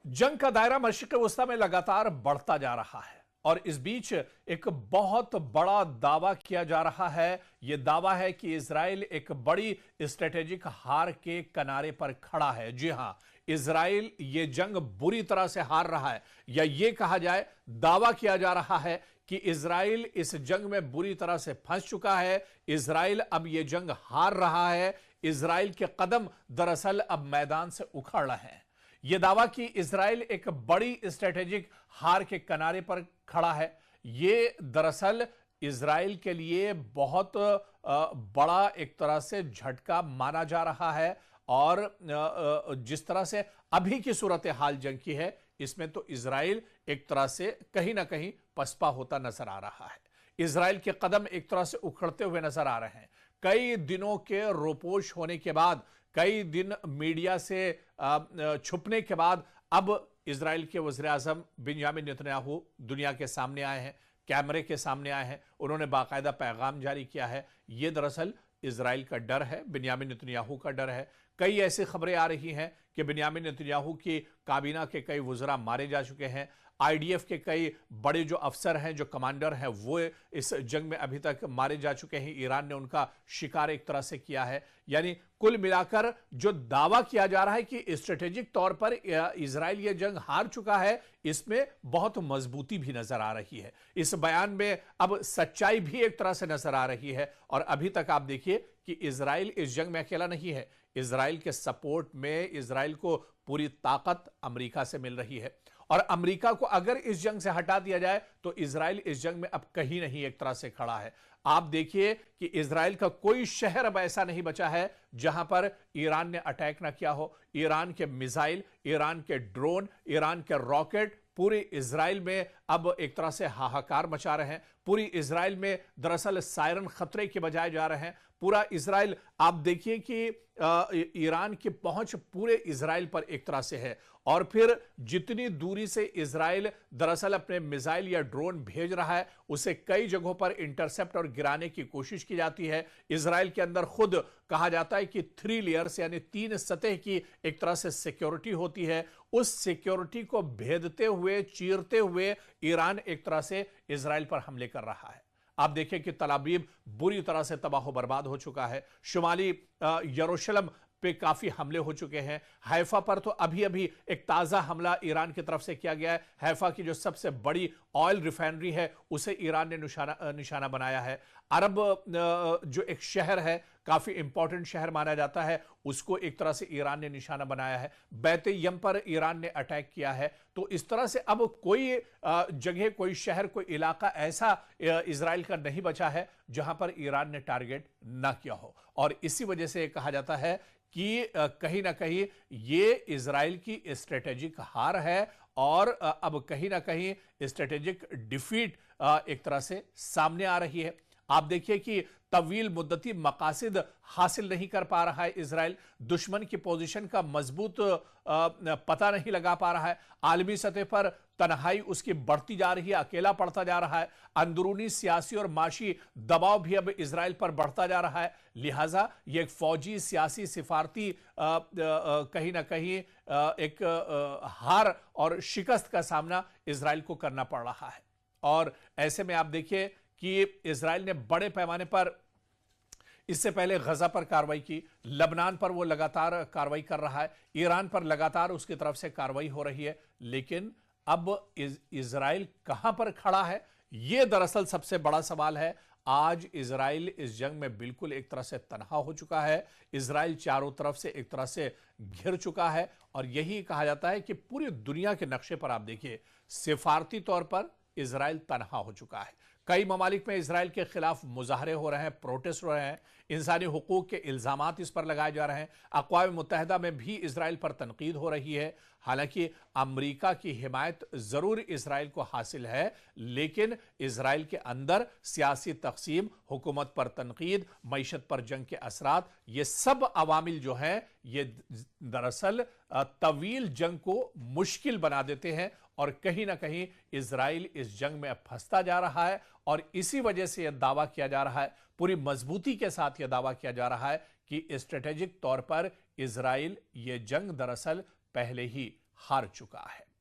जंग का दायरा मशरिक़ वस्ता में लगातार बढ़ता जा रहा है और इस बीच एक बहुत बड़ा दावा किया जा रहा है। यह दावा है कि इजराइल एक बड़ी स्ट्रेटेजिक हार के किनारे पर खड़ा है। जी हां, इजराइल ये जंग बुरी तरह से हार रहा है, या यह कहा जाए दावा किया जा रहा है कि इजराइल इस जंग में बुरी तरह से फंस चुका है। इजराइल अब यह जंग हार रहा है। इजराइल के कदम दरअसल अब मैदान से उखड़ रहे हैं। यह दावा कि इजराइल एक बड़ी स्ट्रेटेजिक हार के किनारे पर खड़ा है, यह दरअसल इजराइल के लिए बहुत बड़ा एक तरह से झटका माना जा रहा है। और जिस तरह से अभी की सूरत हाल जंग की है, इसमें तो इजराइल एक तरह से कहीं ना कहीं पसपा होता नजर आ रहा है। इजराइल के कदम एक तरह से उखड़ते हुए नजर आ रहे हैं। कई दिनों के रोपोश होने के बाद, कई दिन मीडिया से छुपने के बाद अब इजराइल के वज़ीर-ए-आज़म बिंयामिन नेतन्याहू दुनिया के सामने आए हैं, कैमरे के सामने आए हैं। उन्होंने बाकायदा पैगाम जारी किया है। यह दरअसल इजराइल का डर है, बिंयामिन नेतन्याहू का डर है। कई ऐसी खबरें आ रही हैं कि बिंयामिन नेतन्याहू की काबीना के कई वज़रा मारे जा चुके हैं। आईडीएफ के कई बड़े जो अफसर हैं, जो कमांडर हैं, वो इस जंग में अभी तक मारे जा चुके हैं। ईरान ने उनका शिकार एक तरह से किया है। यानी कुल मिलाकर जो दावा किया जा रहा है कि स्ट्रेटेजिक तौर पर इजराइल ये जंग हार चुका है, इसमें बहुत मजबूती भी नजर आ रही है। इस बयान में अब सच्चाई भी एक तरह से नजर आ रही है। और अभी तक आप देखिए कि इजराइल इस जंग में अकेला नहीं है। इजराइल के सपोर्ट में इजराइल को पूरी ताकत अमेरिका से मिल रही है। और अमेरिका को अगर इस जंग से हटा दिया जाए तो इजराइल इस जंग में अब कहीं नहीं एक तरह से खड़ा है। आप देखिए कि इजराइल का कोई शहर अब ऐसा नहीं बचा है जहां पर ईरान ने अटैक ना किया हो। ईरान के मिसाइल, ईरान के ड्रोन, ईरान के रॉकेट पूरे इजराइल में अब एक तरह से हाहाकार मचा रहे हैं। पूरी इजराइल में दरअसल सायरन खतरे के बजाय जा रहे हैं। पूरा इजराइल, आप देखिए कि ईरान की पहुंच पूरे इजराइल पर एक तरह से है। और फिर जितनी दूरी से इजराइल दरअसल अपने मिसाइल या ड्रोन भेज रहा है, उसे कई जगहों पर इंटरसेप्ट और गिराने की कोशिश की जाती है। इजराइल के अंदर खुद कहा जाता है कि 3 लेयर्स यानी 3 सतह की एक तरह से सिक्योरिटी होती है। उस सिक्योरिटी को भेदते हुए, चीरते हुए ईरान एक तरह से इजराइल पर हमले कर रहा है। आप देखें कि तल अवीव बुरी तरह से तबाह बर्बाद हो चुका है। शुमाली यरूशलेम पे काफी हमले हो चुके हैं। हैफा पर तो अभी अभी एक ताजा हमला ईरान की तरफ से किया गया है। हैफा की जो सबसे बड़ी ऑयल रिफाइनरी है, उसे ईरान ने निशाना बनाया है। अरब जो एक शहर है, काफी इंपॉर्टेंट शहर माना जाता है, उसको एक तरह से ईरान ने निशाना बनाया है। बैत यम पर ईरान ने अटैक किया है। तो इस तरह से अब कोई जगह, कोई शहर, कोई इलाका ऐसा इजराइल का नहीं बचा है जहां पर ईरान ने टारगेट ना किया हो। और इसी वजह से कहा जाता है कि कहीं ना कहीं ये इजराइल की स्ट्रेटेजिक हार है और अब कहीं ना कहीं स्ट्रेटेजिक डिफीट एक तरह से सामने आ रही है। आप देखिए कि तवील मुद्दती मकासिद हासिल नहीं कर पा रहा है इजराइल। दुश्मन की पोजीशन का मजबूत पता नहीं लगा पा रहा है। आलमी सतह पर तन्हाई उसकी बढ़ती जा रही है, अकेला पड़ता जा रहा है। अंदरूनी सियासी और माशी दबाव भी अब इजराइल पर बढ़ता जा रहा है। लिहाजा ये एक फौजी, सियासी, सिफारती कहीं ना कहीं एक हार और शिकस्त का सामना इजराइल को करना पड़ रहा है। और ऐसे में आप देखिए कि इजराइल ने बड़े पैमाने पर इससे पहले गजा पर कार्रवाई की, लबनान पर वो लगातार कार्रवाई कर रहा है, ईरान पर लगातार उसकी तरफ से कार्रवाई हो रही है। लेकिन अब इजराइल कहां पर खड़ा है, यह दरअसल सबसे बड़ा सवाल है। आज इजराइल इस जंग में बिल्कुल एक तरह से तनहा हो चुका है। इजराइल चारों तरफ से एक तरह से घिर चुका है। और यही कहा जाता है कि पूरी दुनिया के नक्शे पर आप देखिए, सिफारती तौर पर इजराइल तनहा हो चुका है। कई ममालिक में इजराइल के खिलाफ मुजाहरे हो रहे हैं, प्रोटेस्ट हो रहे हैं, इंसानी हुकूक के इल्जामात इस पर लगाए जा रहे हैं। अक़वाम मुत्तहिदा में भी इजराइल पर तनकीद हो रही है। हालांकि अमेरिका की हिमायत जरूर इजराइल को हासिल है, लेकिन इजराइल के अंदर सियासी तक़सीम, हुकूमत पर तनकीद, मईशत पर जंग के असरात, ये सब अवामिल जो हैं, ये दरअसल तवील जंग को मुश्किल बना देते हैं। और कहीं ना कहीं इजराइल इस जंग में अब फंसता जा रहा है। और इसी वजह से यह दावा किया जा रहा है, पूरी मजबूती के साथ यह दावा किया जा रहा है कि स्ट्रेटेजिक तौर पर इजराइल ये जंग दरअसल पहले ही हार चुका है।